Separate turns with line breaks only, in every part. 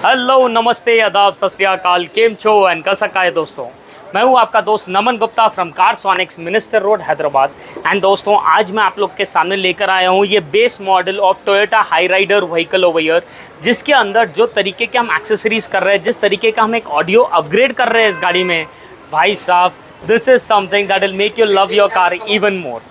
Hello, नमस्ते, आदाब, सत श्री अकाल, केम छो एंड कैसा का है दोस्तों। मैं हूं आपका दोस्त Naman Gupta from Karsonics, Minister Road, Hyderabad. And दोस्तों, आज मैं आप लोग के सामने लेकर आया हूं ये base model of Toyota Hyryder vehicle over here, जिसके अंदर जो तरीके के हम एक्सेसरीज कर रहे हैं, जिस तरीके का हम एक ऑडियो अपग्रेड कर रहे हैं इस गाड़ी में, भाई साहब, this is something that will make you love your car even more.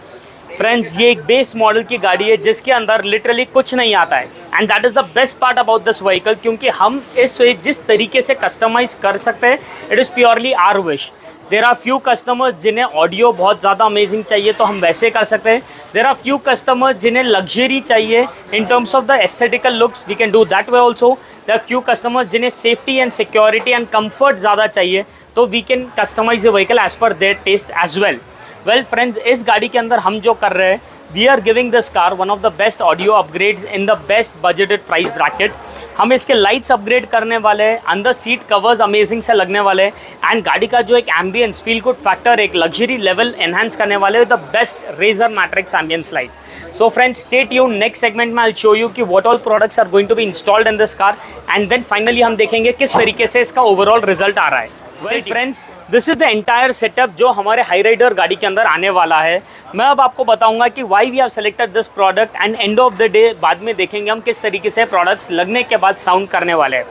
Friends, ये एक बेस मॉडल की गाड़ी है जिसके अंदर लिटरली कुछ नहीं आता है and that is the best part about this vehicle, क्योंकि हम इस जिस तरीके से कस्टमाइज कर सकते हैं, it is purely our wish. There are few customers जिन्हें ऑडियो बहुत ज़्यादा अमेजिंग चाहिए तो हम वैसे कर सकते हैं। देर आर फ्यू कस्टमर्स जिन्हें लग्जरी चाहिए in terms of the aesthetical looks, we can do that way also. There are few customers जिन्हें safety and security and comfort ज़्यादा चाहिए, तो we can customize the vehicle as per their taste as well. Well friends, इस गाड़ी के अंदर हम जो कर रहे हैं, we are giving this car one of the best audio upgrades in the best budgeted price bracket. हम इसके लाइट्स अपग्रेड करने वाले हैं, अंदर सीट कवर्स अमेजिंग से लगने वाले हैं एंड गाड़ी का जो एक एम्बियंस फील गुड फैक्टर, एक लग्जरी लेवल एनहांस करने वाले the best Razer matrix ambience light. So friends, stay tuned. Next segment में आई विल शो यू कि what all products are going to be installed in this car and then finally हम देखेंगे किस तरीके से इसका ओवरऑल रिजल्ट आ रहा है। Well friends, this is the entire setup जो हमारे हाई राइडर गाड़ी के अंदर आने वाला है। मैं अब आपको बताऊंगा कि why we have selected this product and end of the day बाद में देखेंगे हम किस तरीके से प्रोडक्ट्स लगने के बाद साउंड करने वाले हैं।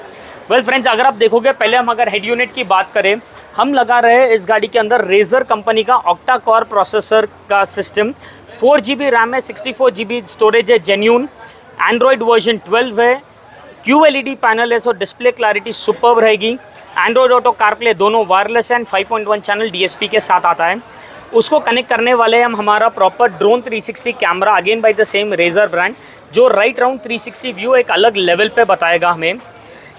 वेल फ्रेंड्स, अगर आप देखोगे, पहले हम अगर हेड यूनिट की बात करें, हम लगा रहे हैं इस गाड़ी के अंदर रेजर कंपनी का ऑक्टा कोर प्रोसेसर का सिस्टम। 4 GB रैम है, 64 GB स्टोरेज है, जेन्यून एंड्रॉयड वर्जन 12 है, QLED पैनल है, सो डिस्प्ले क्लैरिटी सुपर्ब रहेगी। एंड्रॉयड ऑटो, कारप्ले दोनों वायरलेस एंड 5.1 चैनल DSP के साथ आता है। उसको कनेक्ट करने वाले हम हमारा proper drone 360 camera, again by the same Razer brand, जो राइट राउंड 360 व्यू एक अलग लेवल पे बताएगा हमें।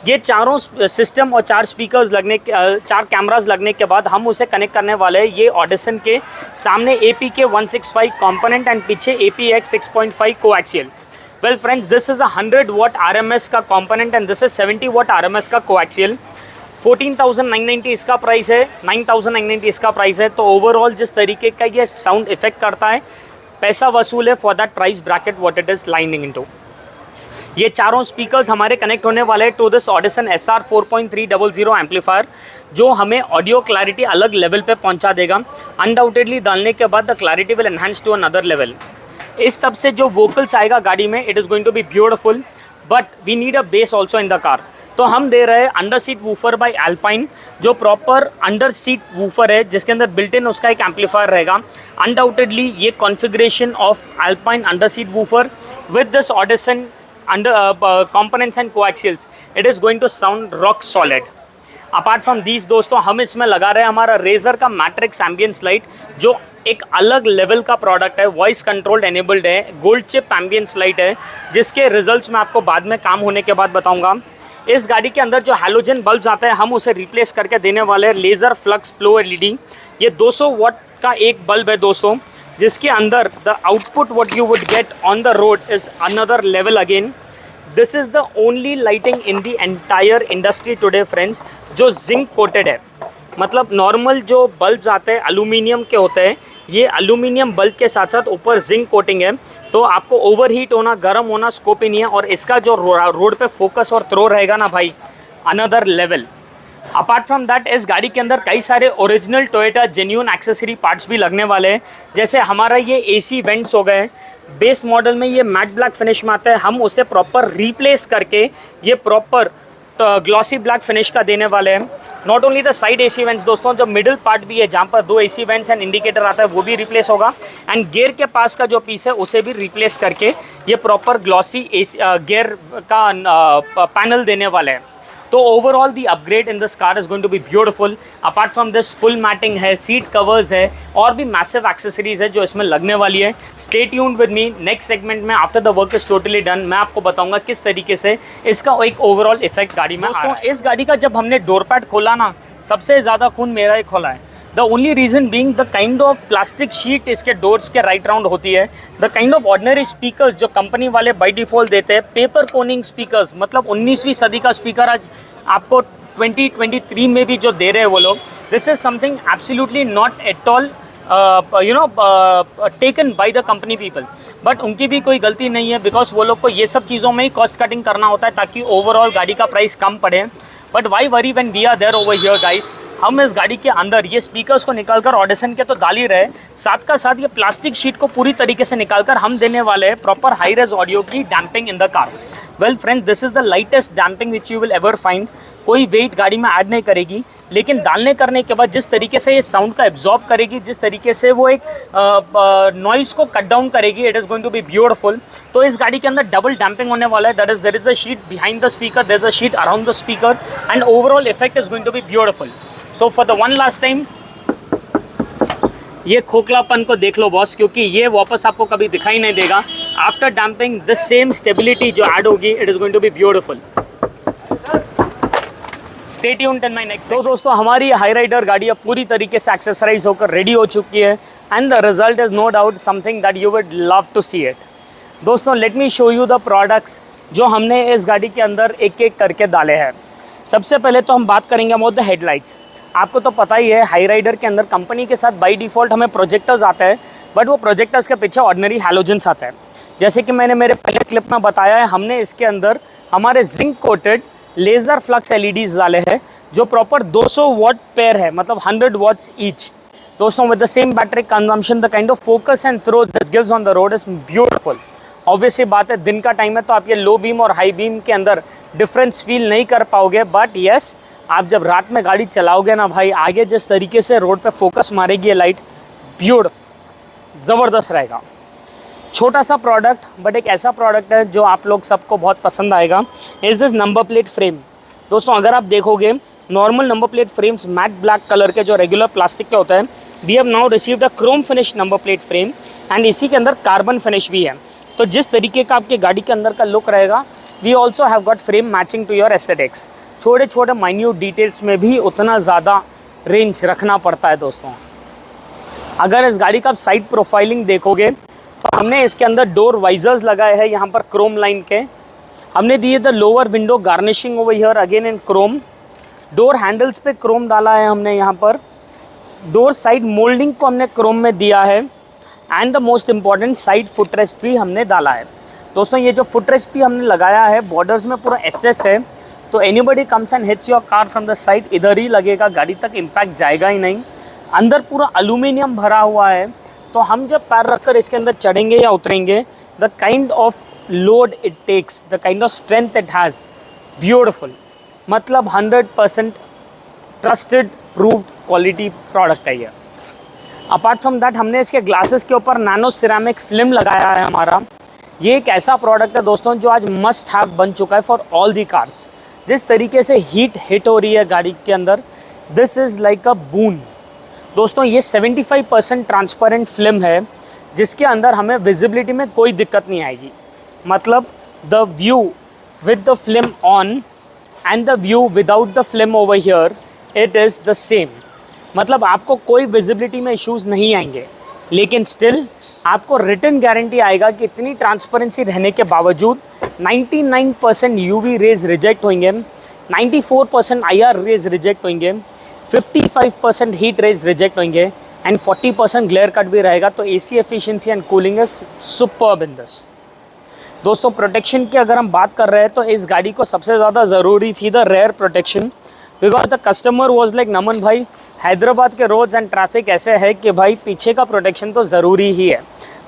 ये चारों सिस्टम और 4 स्पीकर्स लगने के 4 कैमराज लगने के बाद हम उसे कनेक्ट करने वाले हैं ये ऑडिसन के सामने APK 165 कॉम्पोनेंट एंड पीछे APX 6.5 coaxial. Well friends, this is 100 watt RMS का component and this is 70 watt RMS का कोएक्सियल। 14,990 इसका प्राइस है, 9,990 इसका प्राइस है। तो ओवरऑल जिस तरीके का ये साउंड इफेक्ट करता है, पैसा वसूल है for that price bracket what it is lining into. ये चारों स्पीकर्स हमारे कनेक्ट होने वाले हैं to this Audison SR 4.300 amplifier, जो हमें ऑडियो क्लैरिटी अलग लेवल पे पहुंचा देगा। अनडाउटेडली डालने के बाद the clarity will enhance to another level. इस तब से जो वोकल्स आएगा गाड़ी में, it is going to be beautiful, but we need a bass also in the car. तो हम दे रहे हैं under seat woofer by Alpine, जो प्रॉपर अंडर सीट वूफर है, जिसके अंदर बिल्ट इन उसका एक एम्पलीफायर रहेगा। अनडाउटेडली ये configuration of alpine under seat woofer with this Audison under components and coaxials, it is going to sound rock solid. Apart from these दोस्तों, हम इसमें लगा रहे हैं हमारा रेजर का मैट्रिक्स एम्बियंस लाइट, जो एक अलग लेवल का प्रोडक्ट है, वॉइस कंट्रोल्ड एनेबल्ड है, गोल्ड चिप एम्बियंस लाइट है, जिसके रिजल्ट्स मैं आपको बाद में काम होने के बाद बताऊंगा। इस गाड़ी के अंदर जो हैलोजन बल्ब्स आते हैं, हम उसे रिप्लेस करके देने वाले हैं लेज़र फ्लक्स फ्लो LED। ये 200 वाट का एक बल्ब है दोस्तों, जिसके अंदर the output what you would get on the road is another level again. This is the only lighting in the entire industry today friends जो जिंक कोटेड है। मतलब नॉर्मल जो बल्ब्स आते हैं एल्यूमिनियम के होते हैं, ये एल्यूमिनियम बल्ब के साथ साथ ऊपर जिंक कोटिंग है, तो आपको ओवरहीट होना, गर्म होना स्कोप ही नहीं है। और इसका जो रोड पे फोकस और थ्रो रहेगा ना भाई, another level. Apart from that, इस गाड़ी के अंदर कई सारे original Toyota genuine accessory parts भी लगने वाले हैं। जैसे हमारा ये AC वेंट्स हो गए, बेस मॉडल में ये मैट ब्लैक फिनिश में आता है, हम उसे प्रॉपर रिप्लेस करके ये प्रॉपर ग्लॉसी ब्लैक फिनिश का देने वाले हैं। Not only the side AC vents दोस्तों, जो मिडिल पार्ट भी है जहाँ पर 2 AC वेंट्स एंड इंडिकेटर आता है, वो भी रिप्लेस होगा। एंड गियर के पास का जो पीस है उसे भी रिप्लेस करके ये प्रॉपर ग्लॉसी गियर का पैनल देने वाले हैं। तो overall the upgrade in this car is going to be beautiful. Apart from this, full matting है, सीट कवर्स है, और भी मैसिव एक्सेसरीज है जो इसमें लगने वाली है। Stay tuned with me. Next segment में after the work is totally done, मैं आपको बताऊंगा किस तरीके से इसका एक ओवरऑल इफेक्ट गाड़ी में दोस्तों। इस गाड़ी का जब हमने डोर पैड खोला ना, सबसे ज़्यादा खून मेरा ही खोला है। The only reason being the kind of plastic sheet इसके डोर्स के राइट राउंड होती है। The kind of ordinary speakers जो कंपनी वाले बाई डिफॉल्ट देते हैं, पेपर कोनिंग स्पीकर्स, मतलब 19वीं सदी का स्पीकर आज आपको 2023 में भी जो दे रहे हैं वो लोग, this is something absolutely not at all taken by the company people, but उनकी भी कोई गलती नहीं है, बिकॉज वो लोग को ये सब चीज़ों में ही कॉस्ट कटिंग करना होता है ताकि ओवरऑल गाड़ी का प्राइस कम पड़े। But why worry when we are there over here guys, हम इस गाड़ी के अंदर ये स्पीकर्स को निकालकर ऑडिशन के तो डाल ही रहे, साथ का साथ ये प्लास्टिक शीट को पूरी तरीके से निकालकर हम देने वाले हैं प्रॉपर हाई रेज ऑडियो की damping in the car. Well friends, this is the lightest damping which you will ever find. कोई वेट गाड़ी में ऐड नहीं करेगी, लेकिन डालने करने के बाद जिस तरीके से ये साउंड का एब्जॉर्ब करेगी, जिस तरीके से वो एक नॉइज़ को कट डाउन करेगी, it is going to be beautiful. तो इस गाड़ी के अंदर डबल डैम्पिंग होने वाला है, that is there is a sheet behind the speaker, there is a sheet around the speaker, and overall effect is going to be beautiful. So for the one last time ये खोखलापन को देख लो boss, क्योंकि ये वापस आपको कभी दिखाई नहीं देगा। After damping the same stability जो ऐड होगी, it is going to be beautiful. Stay tuned in my next. तो दोस्तों, हमारी हाई राइडर गाड़ी अब पूरी तरीके से एक्सेसराइज होकर रेडी हो चुकी है, and the result is no doubt something that you would love to see it. दोस्तों, let me show you the products जो हमने इस गाड़ी के अंदर एक एक करके डाले हैं। सबसे पहले तो हम बात करेंगे अबाउट द हेडलाइट्स। आपको तो पता ही है, हाई राइडर के अंदर कंपनी के साथ बाई डिफ़ॉल्ट हमें प्रोजेक्टर्स आते हैं, बट वो प्रोजेक्टर्स के पीछे ऑर्डिनरी हैलोजन्स आते हैं। जैसे कि मैंने मेरे पहले क्लिप में बताया है, हमने इसके अंदर हमारे zinc coated laser flux LEDs डाले हैं जो प्रॉपर 200 वॉट पेयर है, मतलब 100 वॉट्स ईच। दोस्तों, with the same battery consumption, the kind of focus and throw this gives on the road is beautiful. Obviously बात है, दिन का टाइम है तो आप ये लो बीम और हाई बीम के अंदर डिफरेंस फील नहीं कर पाओगे, बट येस, आप जब रात में गाड़ी चलाओगे ना भाई, आगे जिस तरीके से रोड पे फोकस मारेगी ये लाइट, ब्यूटीफुल, ज़बरदस्त रहेगा। छोटा सा प्रोडक्ट, बट एक ऐसा प्रोडक्ट है जो आप लोग सबको बहुत पसंद आएगा, is this number plate frame. दोस्तों, अगर आप देखोगे, normal number plate frames matte black colour के जो रेगुलर प्लास्टिक के होते हैं, we have now received a chrome finish number plate frame, and इसी के अंदर कार्बन फिनिश भी है। तो जिस तरीके का आपके गाड़ी के अंदर का लुक रहेगा, we also have got frame matching to your aesthetics. छोटे छोटे माइन्यूट डिटेल्स में भी उतना ज़्यादा रेंज रखना पड़ता है। दोस्तों, अगर इस गाड़ी का आप साइड प्रोफाइलिंग देखोगे तो हमने इसके अंदर डोर वाइजर्स लगाए हैं यहाँ पर क्रोम लाइन के। हमने दिए the lower window garnishing over here again in Chrome. Door handles पे क्रोम डाला है हमने यहाँ पर। डोर साइड मोल्डिंग को हमने क्रोम में दिया है, and the most important side footrest भी हमने डाला है। दोस्तों, ये जो फुटरेस्ट भी हमने लगाया है, बॉर्डर्स में पूरा एसएस है, तो anybody comes and hits your car from the side, इधर ही लगेगा, गाड़ी तक इम्पैक्ट जाएगा ही नहीं। अंदर पूरा एल्यूमिनियम भरा हुआ है, तो हम जब पैर रखकर इसके अंदर चढ़ेंगे या उतरेंगे, the kind of load it takes, the kind of strength it has, beautiful, मतलब 100% ट्रस्टेड प्रूव्ड क्वालिटी प्रोडक्ट है ये। अपार्ट फ्रॉम दैट, हमने इसके ग्लासेस के ऊपर नैनो सिरेमिक फिल्म लगाया है हमारा। ये एक ऐसा प्रोडक्ट है दोस्तों जो आज मस्ट हैव बन चुका है फॉर ऑल दी कार्स। जिस तरीके से हीट हिट हो रही है गाड़ी के अंदर, दिस इज़ लाइक अ बून। दोस्तों, ये 75% ट्रांसपेरेंट फिल्म है, जिसके अंदर हमें विजिबिलिटी में कोई दिक्कत नहीं आएगी। मतलब the view with the film on and the view without the film over here, it is the same. मतलब आपको कोई विजिबिलिटी में इश्यूज़ नहीं आएंगे, लेकिन स्टिल आपको रिटर्न गारंटी आएगा कि इतनी ट्रांसपेरेंसी रहने के बावजूद 99% यूवी रेज रिजेक्ट होंगे, 94% IR रेज रिजेक्ट होंगे, 55% हीट रेज रिजेक्ट होंगे, एंड 40% ग्लेयर कट भी रहेगा। तो AC efficiency and cooling is superb in this. दोस्तों, प्रोटेक्शन की अगर हम बात कर रहे हैं तो इस गाड़ी को सबसे ज़्यादा ज़रूरी थी the rear protection, because the customer was like, Naman भाई, हैदराबाद के रोड्स एंड ट्रैफिक ऐसे है कि भाई पीछे का प्रोटेक्शन तो ज़रूरी ही है,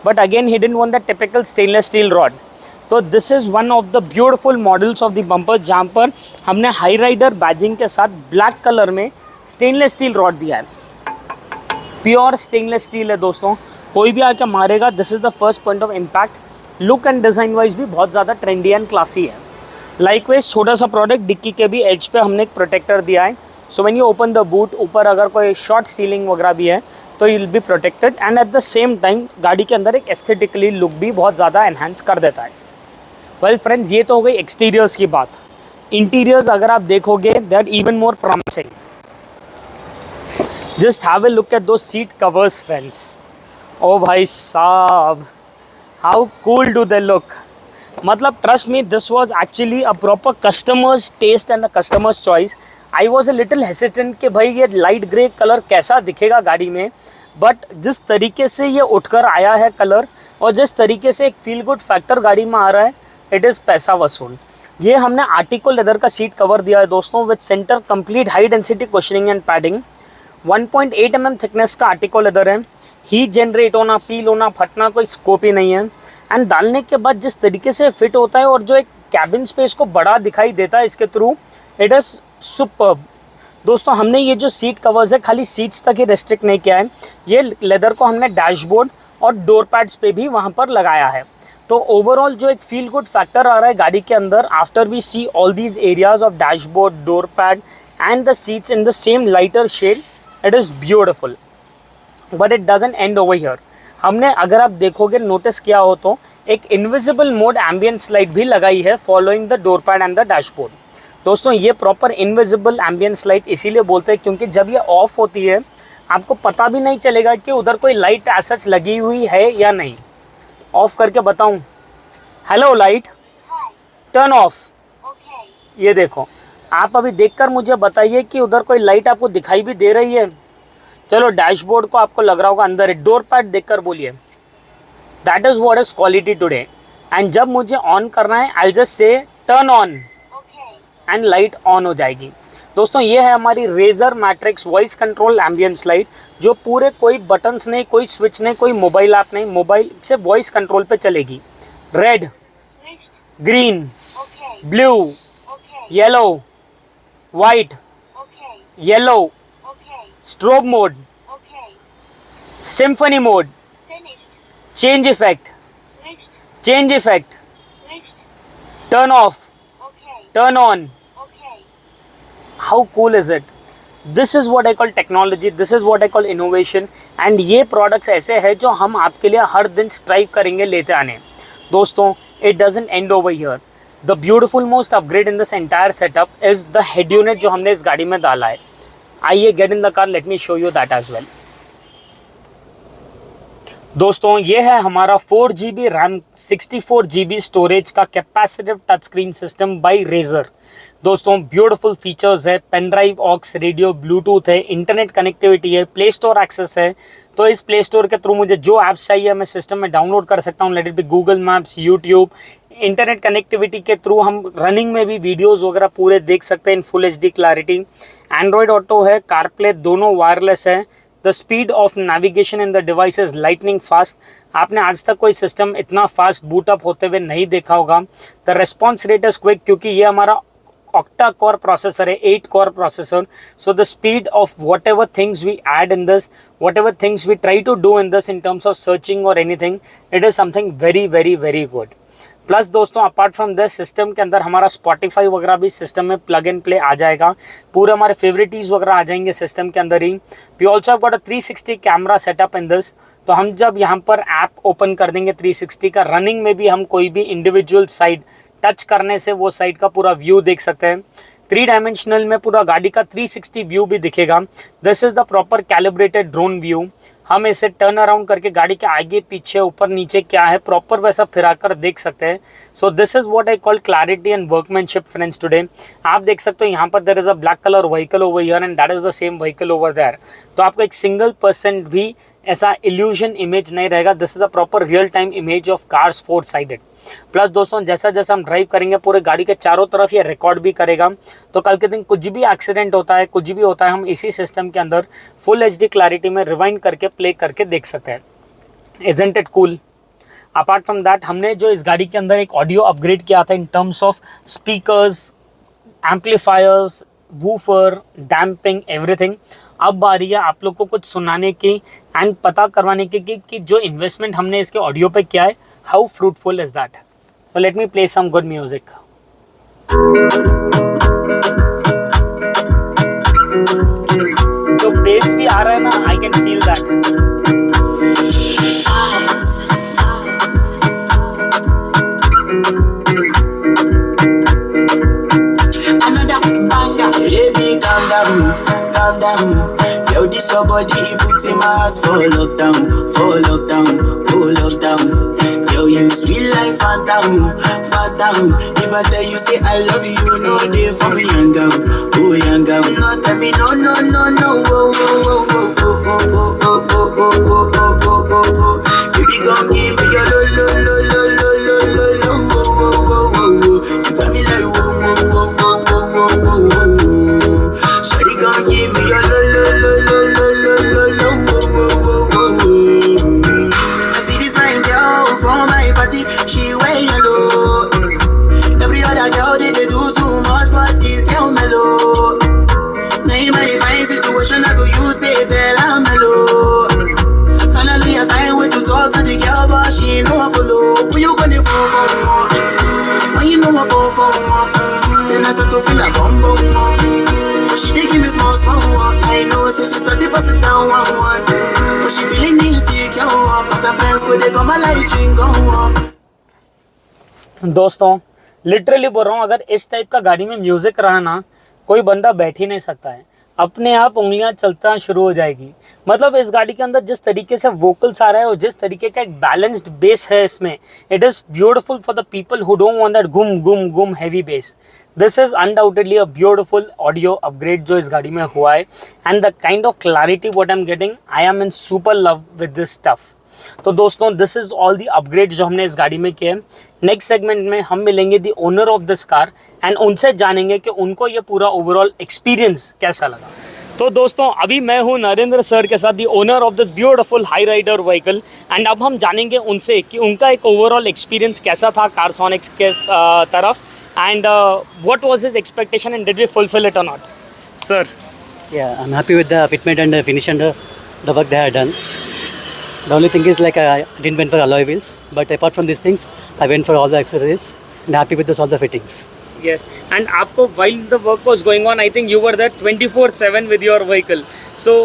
but again he didn't want the typical stainless steel rod. तो this is one of the beautiful models of the bumper, जहाँ पर हमने हाई राइडर बैजिंग के साथ ब्लैक कलर में स्टेनलेस स्टील रॉड दिया है। प्योर स्टेनलेस स्टील है दोस्तों, कोई भी आके मारेगा, this is the first point of impact. Look and design wise भी बहुत ज़्यादा ट्रेंडी एंड क्लासी है। लाइकवाइज छोटा सा प्रोडक्ट, डिक्की के भी एज पे हमने एक प्रोटेक्टर दिया है, so when you open the boot, ऊपर अगर कोई शॉर्ट सीलिंग वगैरह भी है तो you will be protected, and at the same time गाड़ी के अंदर एक एस्थेटिकली लुक भी बहुत ज़्यादा एनहांस कर देता है। वेल फ्रेंड्स, ये तो हो गई एक्सटीरियर्स की बात। इंटीरियर्स अगर आप देखोगे, they are even more promising. Just have a look at two seat covers friends. ओ भाई साहब, how cool do they look. मतलब trust me, this was actually a proper customers test and a customers choice. I was a little hesitant कि भाई ये light grey colour कैसा दिखेगा गाड़ी में, बट जिस तरीके से ये उठकर आया है कलर और जिस तरीके से एक फील गुड फैक्टर गाड़ी में आ रहा है, इट इज़ पैसा वसूल। ये हमने आर्टिकल लेदर का सीट कवर दिया है दोस्तों, with centre complete high density cushioning and padding. 1.8 mm thickness का आर्टिकल लेदर है। हीट जनरेट होना, पील होना, फटना कोई स्कोप ही नहीं है। एंड डालने के बाद जिस तरीके से फिट होता है और जो एक कैबिन स्पेस को बड़ा दिखाई देता है इसके थ्रू, इट इज़ सुपर्ब। दोस्तों हमने ये जो सीट कवर्स है खाली सीट्स तक ही रेस्ट्रिक्ट नहीं किया है, ये लेदर को हमने डैशबोर्ड और डोर पैड्स पे भी वहाँ पर लगाया है। तो ओवरऑल जो एक फील गुड फैक्टर आ रहा है गाड़ी के अंदर, after we see all these areas of dashboard, door pad and the seats in the same lighter shade, it is beautiful. But it doesn't end over here. हमने, अगर आप देखोगे, नोटिस किया हो तो एक इनविजिबल मोड एम्बियंस लाइट भी लगाई है following the door pad and the dashboard. दोस्तों ये प्रॉपर इनविजिबल एम्बियंस लाइट इसीलिए बोलते हैं क्योंकि जब ये ऑफ होती है आपको पता भी नहीं चलेगा कि उधर कोई लाइट ऐसा लगी हुई है या नहीं। ऑफ करके बताऊं, हेलो लाइट, टर्न ऑफ। ये देखो, आप अभी देखकर मुझे बताइए कि उधर कोई लाइट आपको दिखाई भी दे रही है। चलो डैशबोर्ड को आपको लग रहा होगा अंदर है, डोर पैड देखकर बोलिए, that is what is quality today. And जब मुझे ऑन करना है, I just say turn on and light on हो जाएगी। दोस्तों ये है हमारी Razer matrix voice control ambience light, जो पूरे कोई बटन्स नहीं, कोई स्विच नहीं, कोई मोबाइल ऐप नहीं, मोबाइल से वॉइस कंट्रोल पे चलेगी। Red, green, blue, yellow, white, yellow, strobe mode, symphony mode, change effect, turn off, turn on. How cool is it? This is what I call technology, this is what I call innovation, and ये products ऐसे हैं जो हम आपके लिए हर दिन strive करेंगे लेते आने। दोस्तों it doesn't end over here. The beautiful most upgrade in this entire setup is the head unit जो हमने इस गाड़ी में डाला है। आइए get in the car, let me show you that as well। दोस्तों ये है हमारा 4GB रैम 64GB स्टोरेज का capacitive touch screen system by Razer. दोस्तों ब्यूटीफुल फीचर्स है, pen drive, aux, radio, Bluetooth है, इंटरनेट कनेक्टिविटी है, प्ले स्टोर एक्सेस है। तो इस प्ले स्टोर के थ्रू मुझे जो ऐप्स चाहिए मैं सिस्टम में डाउनलोड कर सकता हूँ, let it be Google maps, YouTube. Internet connectivity के थ्रू हम रनिंग में भी वीडियोस वगैरह पूरे देख सकते हैं in full HD clarity. Android auto है, कारप्ले दोनों वायरलेस है। The speed of navigation in the device is lightning fast. आपने आज तक कोई सिस्टम इतना फास्ट बूट अप होते हुए नहीं देखा होगा। The response rate is quick, क्योंकि ये हमारा octa core processor है, 8 core processor, so the speed of whatever things we add in this, whatever things we try to do in this in terms of searching or anything, it is something very very very good। Plus दोस्तों apart from this system के अंदर हमारा Spotify वगैरह भी system में plug and play आ जाएगा, पूरे हमारे फेवरेटीज वगैरह आ जाएंगे सिस्टम के अंदर ही। We also have got a 360 camera setup in this, तो हम जब यहाँ पर ऐप ओपन कर देंगे 360 का, रनिंग में भी हम कोई भी इंडिविजुअल साइड टच करने से वो साइड का पूरा व्यू देख सकते हैं। 3 डायमेंशनल में पूरा गाड़ी का 360 व्यू भी दिखेगा। This is the proper calibrated drone view. हम इसे टर्न अराउंड करके गाड़ी के आगे पीछे ऊपर नीचे क्या है प्रॉपर वैसा फिराकर देख सकते हैं। So this is what I call clarity and workmanship friends today. आप देख सकते हो यहाँ पर there is a black colour vehicle over here and that is the same vehicle over there. तो आपको एक सिंगल % भी ऐसा इल्यूजन इमेज नहीं रहेगा। This is a proper real time image of cars 4 sided. Plus दोस्तों जैसा जैसा हम ड्राइव करेंगे पूरे गाड़ी के चारों तरफ ये रिकॉर्ड भी करेगा, तो कल के दिन कुछ भी एक्सीडेंट होता है, कुछ भी होता है, हम इसी सिस्टम के अंदर फुल HD क्लैरिटी में रिवाइंड करके प्ले करके देख सकते हैं। Isn't it cool? Apart from that हमने जो इस गाड़ी के अंदर एक ऑडियो अपग्रेड किया था इन terms of speakers, amplifiers, woofer, damping, everything. अब बारी है आप लोग को कुछ सुनाने की एंड पता करवाने की कि जो इन्वेस्टमेंट हमने इसके ऑडियो पे किया है, how fruitful is that. So let me play some good music। जो बेस भी आ रहा है ना, I can feel that।
Calm down, yo, this your body, put in my heart for lockdown, oh lockdown. Yo, you sweet life, phantom, phantom. If I tell you say I love you, you know they for me young girl, oh young girl. No tell me no, no, no, no, oh, oh, oh, oh, oh, oh, oh, oh, oh, oh. for more. When you know I go for more, then I start to feel a bum bum more. But she dey give me small small more. I know she sabi pass it down one one. But she feeling insecure, cause her friends go they come like chingo.
दोस्तों literally बोल रहा हूँ, अगर इस type का गाड़ी में music रहा ना, कोई बंदा बैठ ही नहीं सकता है, अपने आप उंगलियां चलना शुरू हो जाएगी। मतलब इस गाड़ी के अंदर जिस तरीके से वोकल्स आ रहा है और जिस तरीके का एक बैलेंस्ड बेस है इसमें, it is beautiful for the people who don't want that गुम गुम गुम heavy base. This is undoubtedly a beautiful audio upgrade जो इस गाड़ी में हुआ है, and the kind of clarity what I am getting, I am in super love with this stuff. तो दोस्तों this is all the upgrade जो हमने इस गाड़ी में किए। नेक्स्ट सेगमेंट में हम मिलेंगे दी owner of this car and उनसे जानेंगे कि उनको ये पूरा ओवरऑल एक्सपीरियंस कैसा लगा। तो दोस्तों अभी मैं हूँ नरेंद्र सर के साथ, the owner of this beautiful Hyryder vehicle, and अब हम जानेंगे उनसे कि उनका एक ओवरऑल एक्सपीरियंस कैसा था कारसोनिक्स के तरफ, and what was his expectation and did we fulfil it और not. Sir
Yeah, I'm happy with the fitment and the finish and the work they have done. The only thing is like I didn't went for alloy wheels, but apart from these things, I went for all the accessories and happy with all the fittings.
yes, and आपको while the work was going on, I think you were there 24/7 with your vehicle. So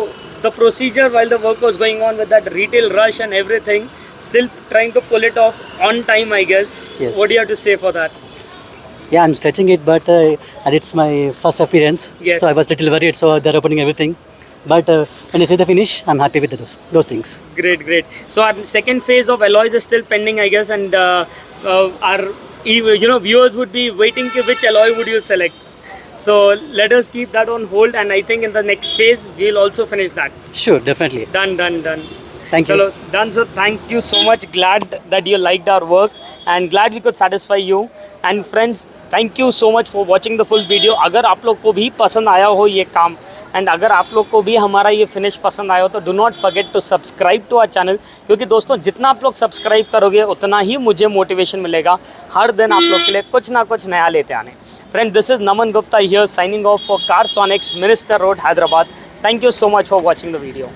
the procedure while the work was going on with that retail rush and everything, still trying to pull it off on time, I guess.
Yes.
What do you have to say for that?
Yeah, I'm stretching it, but as it's my first appearance,
Yes.
so I was little worried. So they're opening everything, but when I see the finish, I'm happy with those things.
Great, great. So our second phase of alloys is still pending, I guess, and our viewers would be waiting to which alloy would you select. So let us keep that on hold, and I think in the next phase we'll also finish that.
Sure, definitely.
Done.
Thank you.
Chalo, done sir. Thank you so much. Glad that you liked our work and glad we could satisfy you. And friends, thank you so much for watching the full video. अगर आप लोग को भी पसंद आया हो ये काम, एंड अगर आप लोग को भी हमारा ये फिनिश पसंद आया हो, तो do not forget to subscribe to our channel, क्योंकि दोस्तों जितना आप लोग सब्सक्राइब करोगे उतना ही मुझे मोटिवेशन मिलेगा हर दिन आप लोग के लिए कुछ ना कुछ नया लेते आने। Friend, this is Naman Gupta here signing off for Carsonics, Minister Road, Hyderabad. Thank you so much for watching the video.